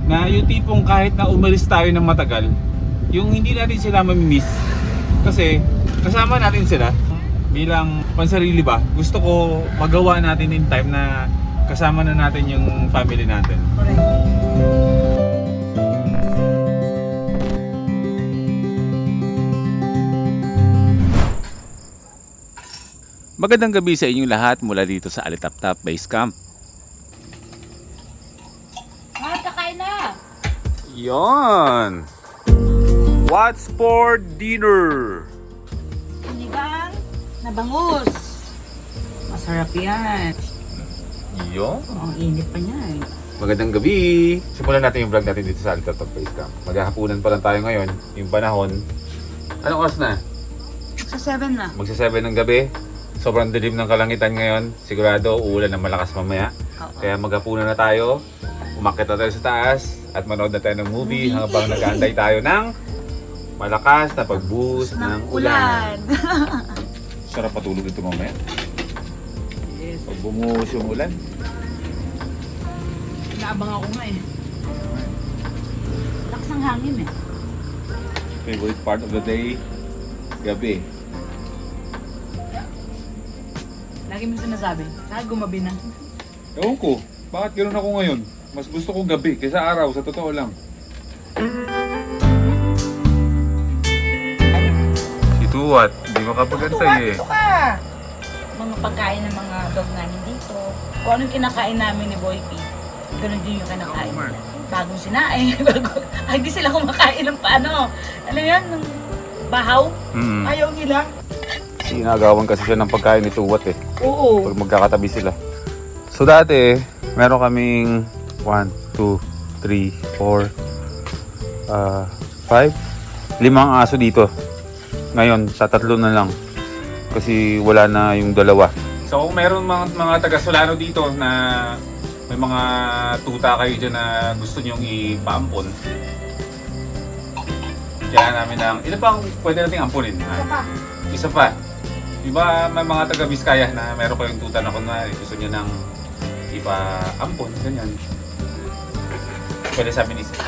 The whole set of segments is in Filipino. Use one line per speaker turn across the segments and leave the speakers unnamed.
Na yung tipong kahit na umalis tayo ng matagal, yung hindi natin sila mamimiss. Kasi kasama natin sila bilang pansarili ba. Gusto ko magawa natin in time na kasama na natin yung family natin.
Magandang gabi sa inyong lahat mula dito sa Alitaptap Base Camp.
Kakain na!
Yon! What's for dinner?
Sinigang na bangus. Masarap yan.
Yon!
Ang init pa niya eh.
Magandang gabi! Simulan natin yung vlog natin dito sa Alitaptap Base Camp. Maghahapunan pa lang tayo ngayon. Yung panahon. Anong oras na?
Sa 7 na.
Magsa 7 ng gabi. Sobrang dilim ng kalangitan ngayon. Sigurado uulan ng malakas mamaya.
Oo.
Kaya maghapunan na tayo. Umakyat na tayo sa taas. At manood na tayo ng movie habang nag-aantay tayo ng malakas na pagbuhos ng ulan. Sarap patulog ito mamaya.
Yes.
Pag bumuhos yung ulan.
Naabang ako nga eh. Lakas ng hangin eh.
Favorite part of the day, gabi.
Lagi mo sinasabi, saka gumabi na.
Ewan ko, bakit ganoon ako ngayon? Mas gusto ko gabi kaysa araw, sa totoo lang. Si Tuwat, hindi makapagantay eh.
Ito ka! Mga pagkain ng mga dog namin dito. Kung anong kinakain namin ni Boy P, ganun din yung kinakain nila. Bagong sinaing. Hindi sila kumakain ng paano. Ano yan? Ng bahaw? Ayaw nila.
Sinagawan kasi siya ng pagkain ni Tuwat eh.
Oo.
Pag magkakatabi sila. So dati, meron kaming 1, 2, 3, 4, 5, 5 aso dito. Ngayon, sa 3 na lang. Kasi wala na yung 2. So kung meron mga taga-Solano dito na may mga tuta kayo dyan na gusto nyong ipaampon, kaya namin ng, ilan pang pwede nating ampunin? Isa pa. Diba may mga taga-Biskaya na meron kayong tuta na kunwari gusto nyo nang ipa-ampon, ganyan. Pwede sabi ni Sir.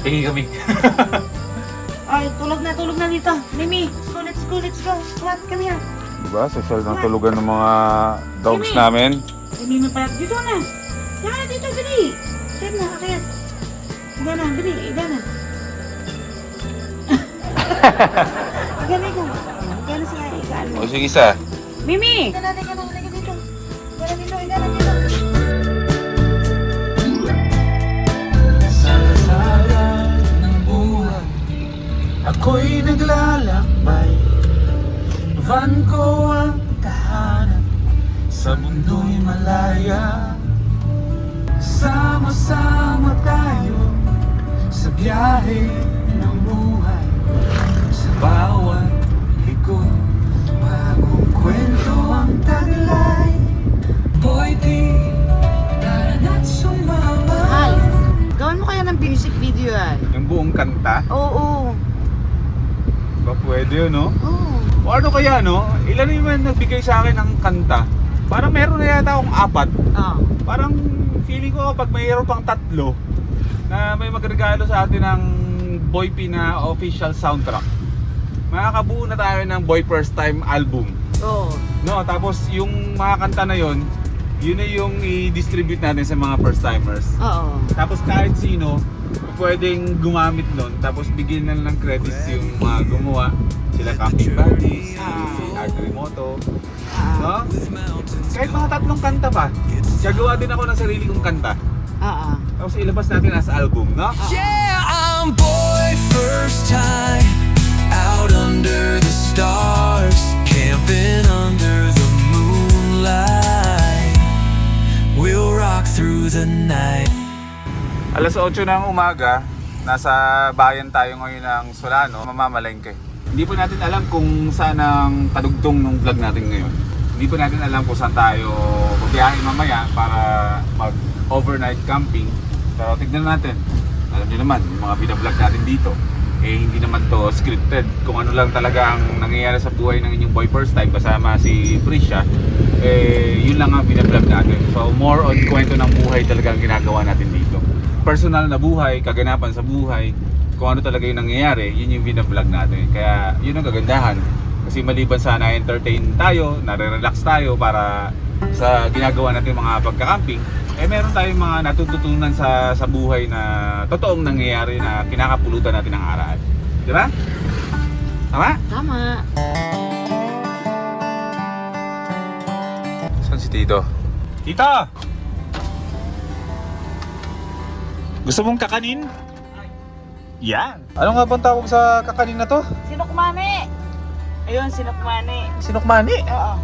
Tingin kami.
Ay, tulog na dito. Mimi, let's go. What? Come here.
Diba? Social ng tulugan ng mga dogs
Kimi.
namin.
Mimi pa. Dito na. Yan, dito, dali. Yan na, akit. Iga na, dali. Iga na. Iga na. Iga na siya. Iga na.
O sige isa.
Mimi! Iga na dito. Iga na dito.
Sa kalsada ng buhay, ako'y naglalakbay. Van ko ang tahanan, sa mundo'y malaya. Sama-sama tayo sa biyahe ng buhay. Sa bawat likod, bagong kwento ang taglay. Boy D, tara na't sumama.
Hal, gawin mo kaya ng music video yan?
Yung buong kanta.
Oo.
Ba pwede yun, no?
Oo.
O ano kaya, no? Ilan naman nagbigay sa akin ng kanta? Parang meron na yata akong 4.
Ah.
Parang feeling ko pag mayroon pang 3 na may magregalo sa atin ng Boy P na official soundtrack, makakabuo na tayo ng Boy First Time album.
Oo.
No, tapos yung mga kanta na yon, yun na yung i-distribute natin sa mga first timers.
Oo.
Tapos kahit sino pwedeng gumamit nun, tapos bigyan na lang ng credits yung mga gumawa. Sila Camping Buddies, si Art Remoto, no? Kahit mga 3 kanta pa, gagawa din ako ng sarili kong kanta.
Oo.
Tapos ilabas natin as album, no?
Yeah, I'm boy first time out under the stars, camping under the moonlight. We'll rock through the night.
Alas 8 ng umaga, nasa bayan tayo ngayon ng Solano, mamamalengke. Hindi pa natin alam kung saan ang padugtong ng vlog natin ngayon. Hindi pa natin alam kung saan tayo babiyahin mamaya para mag-overnight camping. Pero tignan natin. Alam niyo naman, yung mga binablog natin dito, hindi naman to scripted. Kung ano lang talaga ang nangyayari sa buhay ng inyong boy first time kasama si Prisha, yun lang ang binablog natin. So more on kwento ng buhay talaga ang ginagawa natin dito. personal na buhay, kaganapan sa buhay, kung ano talaga yung nangyayari, yun yung bina-vlog natin. Kaya yun ang kagandahan. Kasi maliban sa na-entertain tayo, nare-relax tayo para sa ginagawa natin mga pagka-camping, meron tayong mga natututunan sa buhay na totoong nangyayari na kinakapulutan natin ng araw. Di ba? Tama?
Tama.
Saan si Tito? Tito! Gusto mong kakanin? Yan! Ano nga bang tawag sa kakanin na to?
Sinukmani. Ayun, sinukmani.
Sinukmani?
Oo.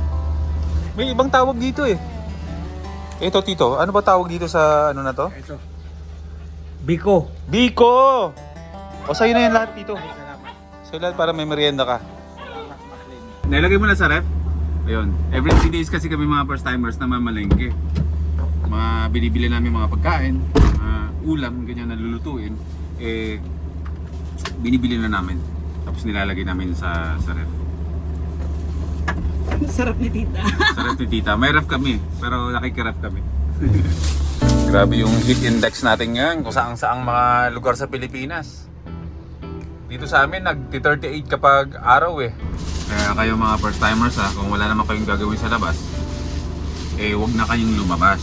May ibang tawag dito eh. Ito Tito, ano ba tawag dito sa ano na to?
Ito. Biko.
Biko! O sa'yo na yan lahat Tito. Sa'yo lahat para may merienda ka. Nilagay mo na sa ref? Ayun. Every 3 days kasi kami mga first timers na mamalengke. Mga binibili namin mga pagkain, mga ulam, ganyan na lulutuin. Binibili na namin. Tapos nilalagay namin sa ref.
Sarap ni tita.
Sa ref ni Tita. May ref kami, pero nakikiref kami. Grabe yung heat index natin ngayon kung saang mga lugar sa Pilipinas. Dito sa amin, nag-38 kapag araw eh. Kaya kayo mga first timers ha, kung wala naman kayong gagawin sa labas, wag na kayong lumabas.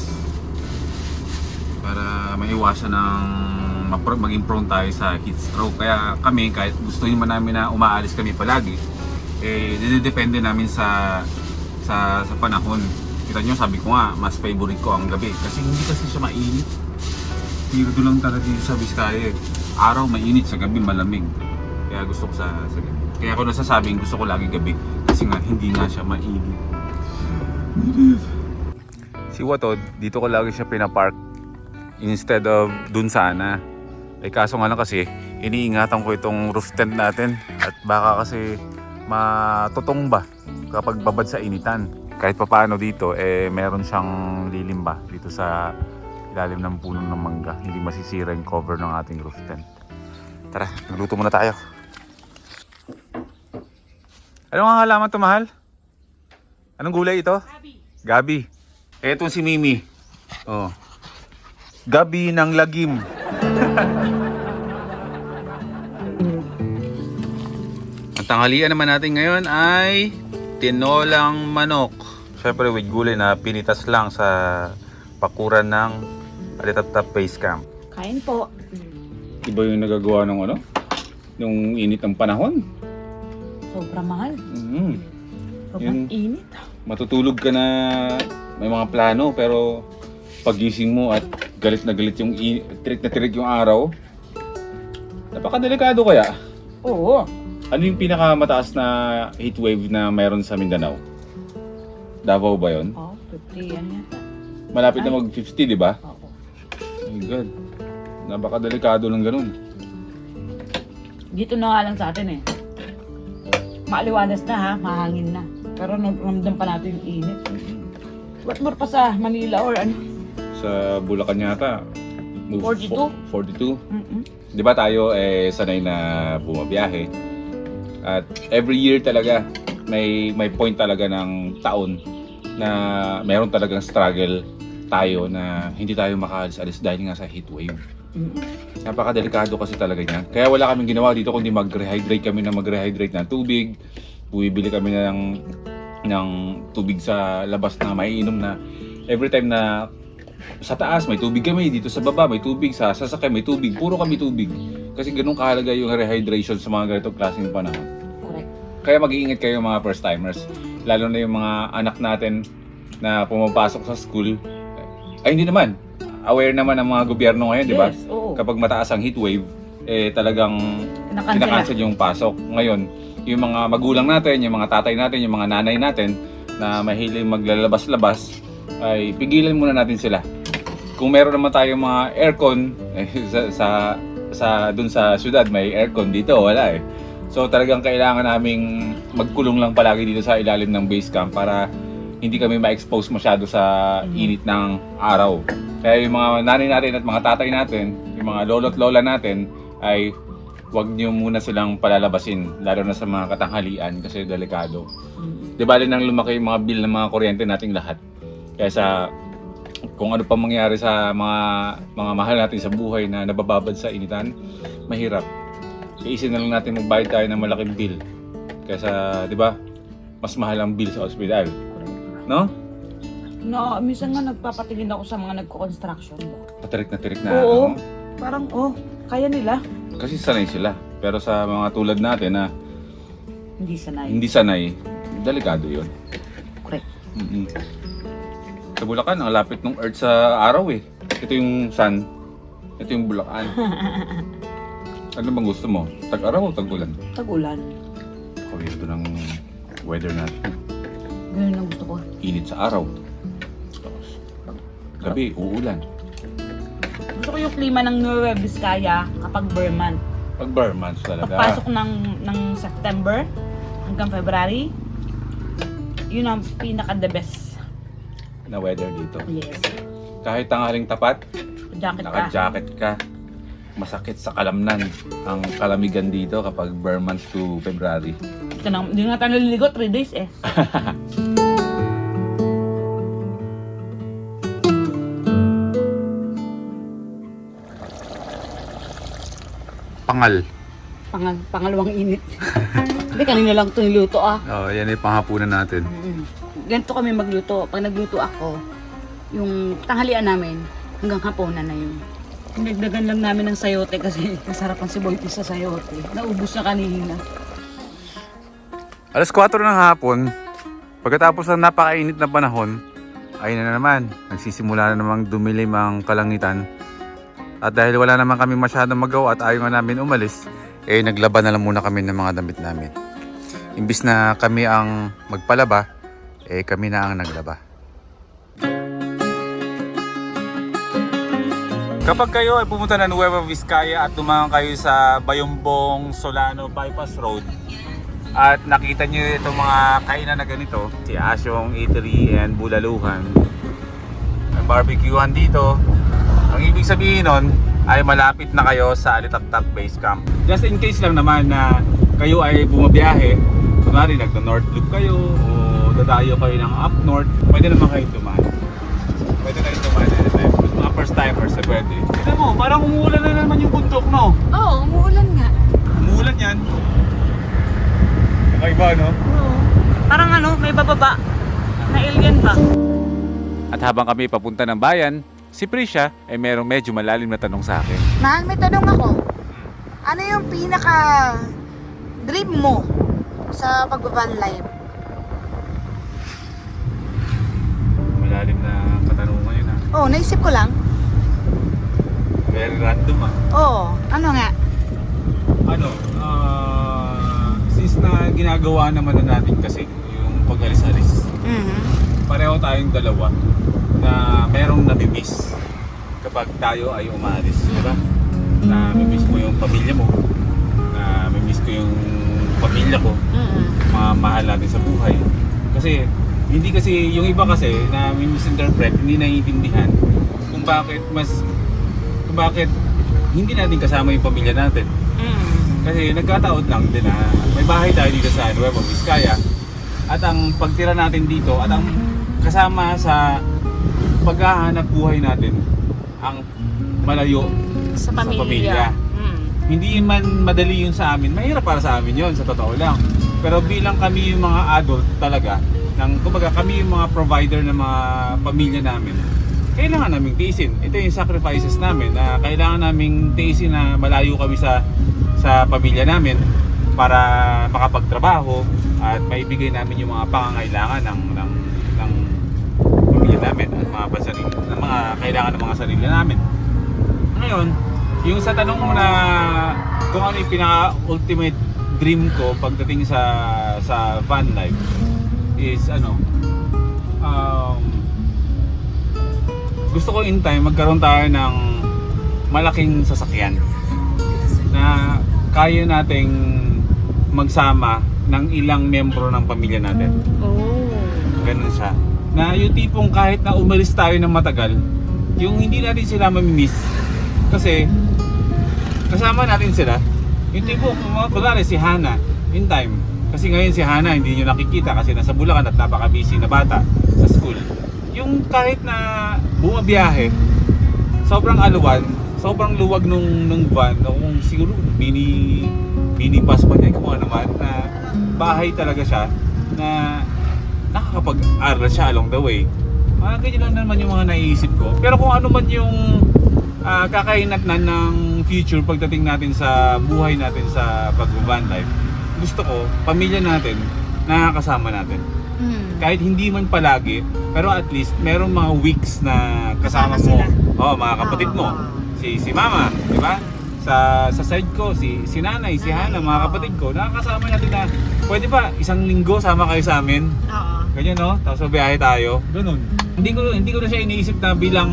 Para maiwasan ng maging prone tayo sa heat stroke. Kaya kami, kahit gusto naman namin na umaalis kami palagi, depende namin sa panahon. Kita nyo, sabi ko nga, mas favorite ko ang gabi. Kasi hindi kasi siya mainit. Hirdo lang talaga dito sa Vizcaya eh. Araw mainit, sa gabi malamig. Kaya gusto ko sa gabi. Kaya ako nasasabing gusto ko lagi gabi. Kasi nga, hindi nga siya mainit. Si Watod, dito ko lagi siya pinapark instead of dun sana. Kaso nga lang kasi, iniingatan ko itong roof tent natin. At baka kasi matutong ba kapag babad sa initan. Kahit papaano dito, meron siyang lilim ba dito sa ilalim ng puno ng mangga. Hindi masisira yung cover ng ating roof tent. Tara, nagluto muna tayo. Ano nga halaman ito, mahal? Anong gulay ito? Gabi. Etong si Mimi. Oh. Gabi ng lagim. Ang tanghalian naman natin ngayon ay tinolang manok. Siyempre with gulay na pinitas lang sa pakuran ng Alitap-Tap Base Camp.
Kain po.
Iba yung nagagawa ng ano? Nung init ng panahon.
Sobrang mahal.
Yun.
Sobrang init.
Matutulog ka na may mga plano pero pagising mo at galit na galit yung tirik na tirik yung araw. Napakadelikado kaya.
Oo.
Ano yung pinakamataas na heat wave na mayroon sa Mindanao? Davao ba yun?
Oh, 50 yan yata.
Malapit na mag-50, di ba?
Oo.
Oh my God. Napakadelikado ng ganun.
Dito na nga lang sa atin eh. Maaliwanas na ha, mahangin na. Pero ramdam pa natin yung init. What more pa sa Manila or ano?
Sa Bulacan yata. 42?
Mm-mm.
Di ba tayo sanay na bumabiyahe? At every year talaga may point talaga ng taon na meron talagang struggle tayo na hindi tayo makaalis-alis dahil nga sa heat wave. Napakadelikado kasi talaga niya. Kaya wala kaming ginawa dito kundi mag-rehydrate kami ng ng tubig. Bumibili kami ng tubig sa labas na maiinom na every time na sa taas may tubig kami, dito sa baba may tubig, sa sasakyan may tubig, puro kami tubig. Kasi ganun kahalaga yung rehydration sa mga ganitong klaseng panahon.
Correct.
Kaya mag-iingat kayo mga first timers, lalo na yung mga anak natin na pumapasok sa school. Ay hindi naman, aware naman ang mga gobyerno ngayon, di ba?
Yes, oo.
Kapag mataas ang heat wave, talagang kinakancel yung pasok. Ngayon, yung mga magulang natin, yung mga tatay natin, yung mga nanay natin na mahilig maglalabas-labas, ay pigilan muna natin sila. Kung meron naman tayong mga aircon, dun sa syudad may aircon, dito wala eh. So talagang kailangan naming magkulong lang palagi dito sa ilalim ng base camp para hindi kami ma-expose masyado sa init ng araw. Kaya yung mga nanay natin at mga tatay natin, yung mga lolo't lola natin, ay wag niyo muna silang palalabasin, lalo na sa mga katanghalian kasi delikado. Di ba nang lumaki yung mga bill ng mga kuryente nating lahat. Kaya
kung ano pa mangyari sa mga mahal natin sa buhay na nabababad sa initan, mahirap. Iisin na lang natin magbayad tayo ng malaking bill. Kaysa, di ba, mas mahal ang bill sa ospital. No?
No, minsan nga nagpapatingin ako sa mga nagko-construction.
Patirik na.
Oo.
no?
Parang, kaya nila.
Kasi sanay sila. Pero sa mga tulad natin na
Hindi sanay.
hindi sanay, delikado yun.
Correct.
Mm-mm. Sa Bulacan, ang lapit ng Earth sa araw eh. Ito yung sun, ito yung Bulacan. Ano bang gusto mo? Tag-araw o tag-ulan?
Tag-ulan.
Weirdo ng weather natin.
Ganun ang gusto ko.
Init sa araw. Tapos, gabi, uulan.
Gusto ko yung klima ng Nueva Vizcaya kapag bare month.
Pag bare months talaga.
Pagpasok ng September hanggang February, yun ang pinaka-the best.
Na weather dito.
Yes.
Kahit tanghaling tapat,
Jacket ka.
naka-jacket ka. Masakit sa kalamnan ang kalamigan dito kapag bare months to February.
Ito na, hindi nga tayo naliligo, 3 days eh.
Pangal.
Pangalawang init. Hindi, kanina lang ito niluto
Oh, yan ay panghapunan natin.
Ganito kami magluto. Pag nagluto ako, yung tanghalian namin, hanggang hapunan na yun. Nagdagan lang namin ng sayote kasi masarap ang si Boy P sa sayote. Naubos na kanina.
Alas 4 ng hapon, pagkatapos ng napakainit na panahon, ayun na naman, nagsisimula na namang dumilim ang kalangitan. At dahil wala naman kami masyadong magawa at ayaw nga namin umalis, naglaba na lang muna kami ng mga damit namin. Imbis na kami ang magpalaba, kami na ang naglaba. Kapag kayo ay pumunta ng Nueva Vizcaya at dumaan kayo sa Bayumbong Solano Bypass Road at nakita nyo itong mga kainan na ganito, si Asyong Eatery and Bulaluhan, may barbecuehan dito. Ang ibig sabihin nun ay malapit na kayo sa Alitaptap Base Camp. Just in case lang naman na kayo ay bumabiyahe, kunwari nagno-north loop kayo o dadayo kayo ng up north, pwede naman kayo dumaan. Pwede kayo dumaan anytime. Mga first timers na pwede. Tignan mo, parang umuulan na naman yung bundok, no?
Oo, umuulan nga.
Umuulan yan. Kakaiba, no?
Oo. Parang may bababa. Na alien ba?
At habang kami papunta ng bayan, si Prisha ay merong medyo malalim na tanong sa akin.
Mahal, may tanong ako. Ano yung pinaka-dream mo sa pagbaban life?
Malalim na katanungan yun, ha?
Oh, naisip ko lang.
Very random, ha?
Oh, ano nga?
Since na ginagawa naman na natin kasi yung pag-alis-alis, pareho tayong dalawa na merong nabimiss kapag tayo ay umaalis, di ba? Na-miss mo yung pamilya mo, na-miss ko yung pamilya ko, mga mahal natin sa buhay. Kasi hindi kasi yung iba kasi na misinterpret, hindi naiintindihan kung bakit hindi natin kasama yung pamilya natin. Kasi nagkataon lang din na may bahay tayo dito sa Nueva Vizcaya at ang pagtira natin dito at ang kasama sa paghahanap buhay natin ang malayo
Sa
pamilya. Hindi man madali yun sa amin, mahirap para sa amin yun sa totoo lang. Pero bilang kami yung mga adult talaga, kumbaga kami yung mga provider ng mga pamilya namin, kailangan naming tiisin. Ito yung sacrifices namin na kailangan naming tiisin na malayo kami sa pamilya namin para makapagtrabaho at maibigay namin yung mga pangangailangan ng pamilya namin at mga kailangan ng mga sarili namin. Ngayon, yung sa tanong mo na kung ano yung pinaka-ultimate dream ko pagdating sa van life is gusto ko in time magkaroon tayo ng malaking sasakyan na kaya nating magsama ng ilang membro ng pamilya natin. Ganun siya. Na yung tipong kahit na umalis tayo ng matagal, yung hindi natin sila mamimiss kasi kasama natin sila. Yung tipong, kunwari si Hana, in time. Kasi ngayon si Hana hindi nyo nakikita kasi nasa Bulacan at napaka-busy na bata sa school. yung kahit na bumabiyahe, sobrang aluwan, sobrang luwag nung van, o kung siguro mini bus ba niya, kung ano man, na bahay talaga siya, na nakakapag-aral siya along the way. Ganyan lang naman yung mga naiisip ko. Pero kung ano man yung kakainatnan ng future pagdating natin sa buhay natin sa pag-van life, gusto ko, pamilya natin, nakakasama natin. Kahit hindi man palagi, pero at least merong mga weeks na kasama mo.
Sila.
Mga kapatid mo. Si mama, di ba? Sa side ko, si nanay, si Hana, mga kapatid ko, nakakasama natin na pwede ba isang linggo sama kayo sa amin?
Oo.
Ganyan, no? Tapos biyahe tayo. Ganun. Hindi ko na siya iniisip na bilang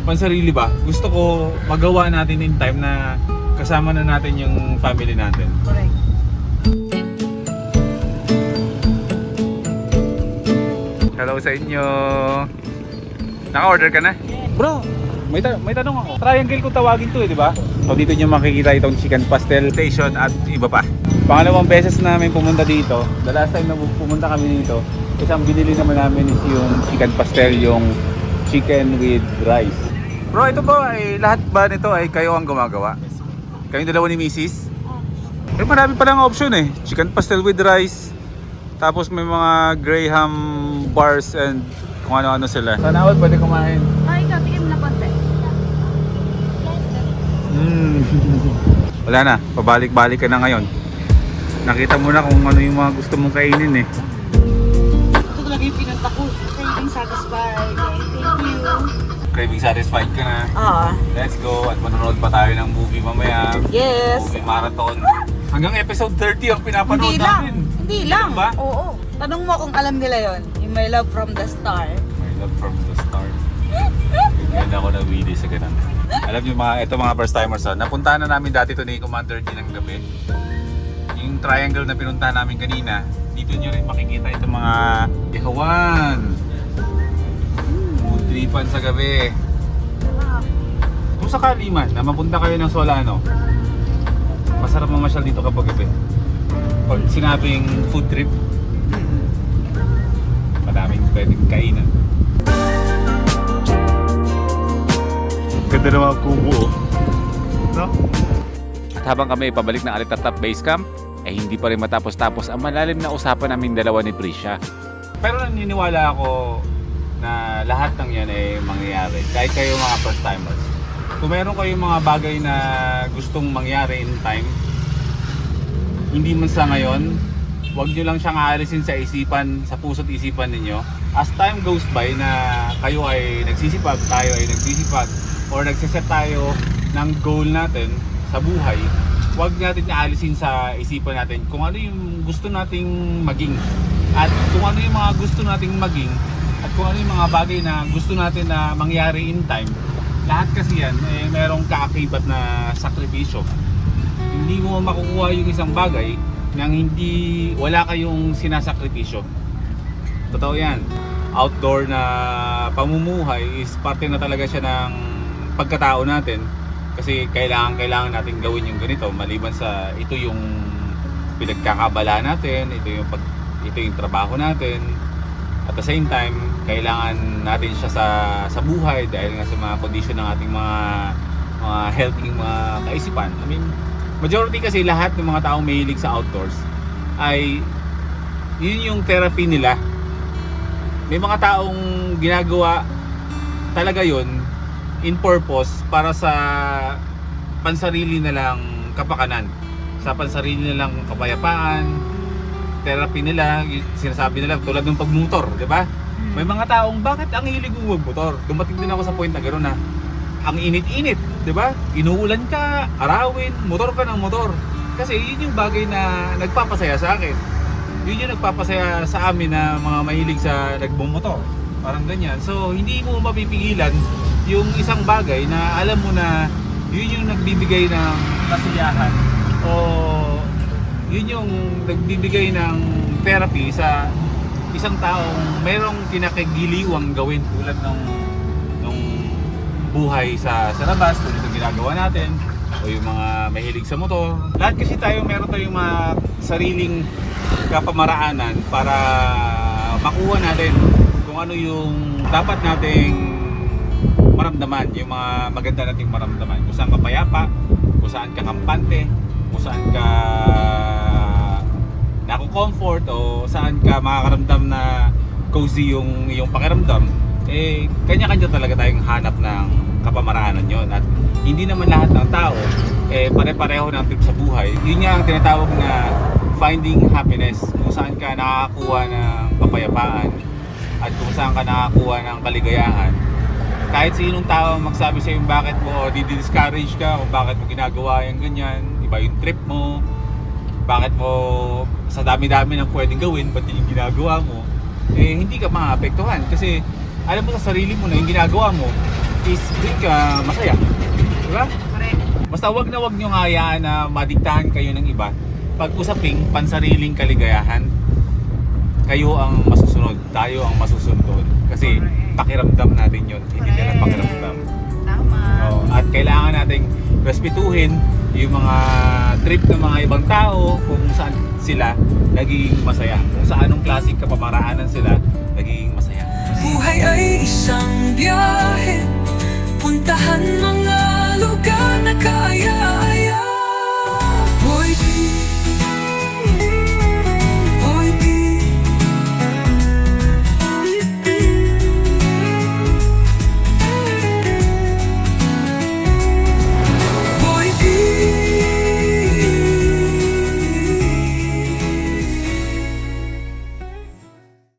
pansarili ba. Gusto ko magawa natin in time na kasama na natin yung family natin.
Correct.
Hello sa inyo. Naka-order ka na? Bro, may tanong ako. Triangle kung tawagin to, di ba? So dito nyo makikita itong chicken pastel station at iba pa. Pangalawang beses namin pumunta dito. The last time na pumunta kami dito, isang binili naman namin is yung chicken pastel, yung chicken with rice. Bro, ito ba ay lahat ba nito ay kayo ang gumagawa? Kayong dalawa ni Mrs.? Marami palang option eh. Chicken pastel with rice. Tapos may mga Graham bars and kung ano-ano sila. Sana all pwede kumain.
Ay, ikaw, tigim na konti.
Wala na, pabalik-balik ka na ngayon. Nakita mo na kung ano yung mga gusto mong kainin eh.
Ito talaga yung pinunta ko. Craving satisfied. Thank you.
Craving satisfied ka na.
Oo.
Let's go at manonood pa tayo ng movie mamaya.
Yes.
Movie marathon. Hanggang episode 30 ang pinapanood
Hindi lang.
namin.
Hindi lang.
ba?
Oo. Tanong mo kung alam nila yon. Yung My Love from the Star.
My love from the start. Ganyan ako na Willy sa ganun. Alam niyo mga first timers, napuntahan na namin dati to ni Commander D ng gabi. Yung triangle na pinuntahan namin kanina, dito nyo rin makikita itong mga ihawan. Mood tripan sa gabi. Kung sakali man na mapunta kayo ng Solano, masarap mamasyal dito kapag gabi. Pag sinabing food trip, madaming pwedeng kainan. Ganda ng mga kubo, no? At habang kami pabalik ng Alitatap Base Camp, hindi pa rin matapos-tapos ang malalim na usapan namin dalawa ni Prisha. Pero naniniwala ako na lahat ng yan ay mangyayari. Kahit kayo mga first timers. Kung meron kayong mga bagay na gustong mangyari in time, hindi man sa ngayon, huwag nyo lang siyang aalisin sa isipan, sa puso't isipan ninyo. As time goes by na kayo ay nagsisipag, tayo ay nagsisipag, or nagsiset tayo ng goal natin sa buhay, huwag natin aalisin sa isipan natin kung ano yung gusto nating maging. At kung ano yung mga gusto nating maging, at kung ano yung mga bagay na gusto natin na mangyari in time, lahat kasi yan, merong kaakibat na sakripisyo. Hindi mo makukuha yung isang bagay nang hindi wala kayong sinasakripisyo. Totoo yan. Outdoor na pamumuhay is parte na talaga siya ng pagkatao natin. Kasi kailangan natin gawin yung ganito maliban sa ito yung pinagkakabala natin, ito yung trabaho natin. At the same time, kailangan natin siya sa buhay dahil nga sa mga condition ng ating mga healthy mga kaisipan. I mean, majority kasi lahat ng mga taong mahilig sa outdoors ay yun yung therapy nila. May mga taong ginagawa talaga yun in purpose para sa pansarili nilang kapakanan, sa pansarili nilang kapayapaan, therapy nila, sinasabi nila tulad ng pagmotor, di ba? May mga taong bakit ang hilig mo magmotor? Dumating din ako sa point na gano'n na ang init-init, di ba? Inuulan ka, arawin, motor ka ng motor. Kasi yun yung bagay na nagpapasaya sa akin. Yun yung nagpapasaya sa amin na mga mahilig sa nagbumotor. Parang ganyan. So, hindi mo mapipigilan yung isang bagay na alam mo na yun yung nagbibigay ng kasiyahan o yun yung nagbibigay ng therapy sa isang taong mayroong kinakagiliwang gawin tulad ng buhay sa labas, tulad ng ginagawa natin o yung mga mahilig sa motor. Lahat kasi meron tayong mga sariling kapamaraanan para makuha natin kung
kung ano yung dapat nating maramdaman, yung mga maganda nating maramdaman. Kung saan ka payapa, kung saan ka kampante, kung saan ka nako-comfort, o saan ka makakaramdam na cozy yung pakiramdam. Eh, kanya-kanya talaga tayong hanap ng kapamaraanan yon. At hindi naman lahat ng tao pare-pareho ng trip sa buhay. Yun nga ang tinatawag na finding happiness, kung saan ka nakakakuha ng kapayapaan at kung saan ka nakakakuha ng kaligayahan. Kahit sinong tao magsabi sa iyo bakit mo di-discourage ka, o bakit mo ginagawa yung ganyan, iba yung trip mo, bakit mo sa dami-dami ng pwedeng gawin, ba't yung ginagawa mo, hindi ka maapektuhan kasi alam mo sa sarili mo na yung ginagawa mo is hindi ka masaya, diba? Basta wag na wag nyo hayaan na madiktahan kayo ng iba. Pag usaping pansariling kaligayahan, kayo ang masusunod, tayo ang masusunod. Kasi pakiramdam natin yun, hindi nila pakiramdam.
Tama.
At kailangan nating respetuhin yung mga trip ng mga ibang tao kung saan sila naging masaya. Kung sa anong klaseng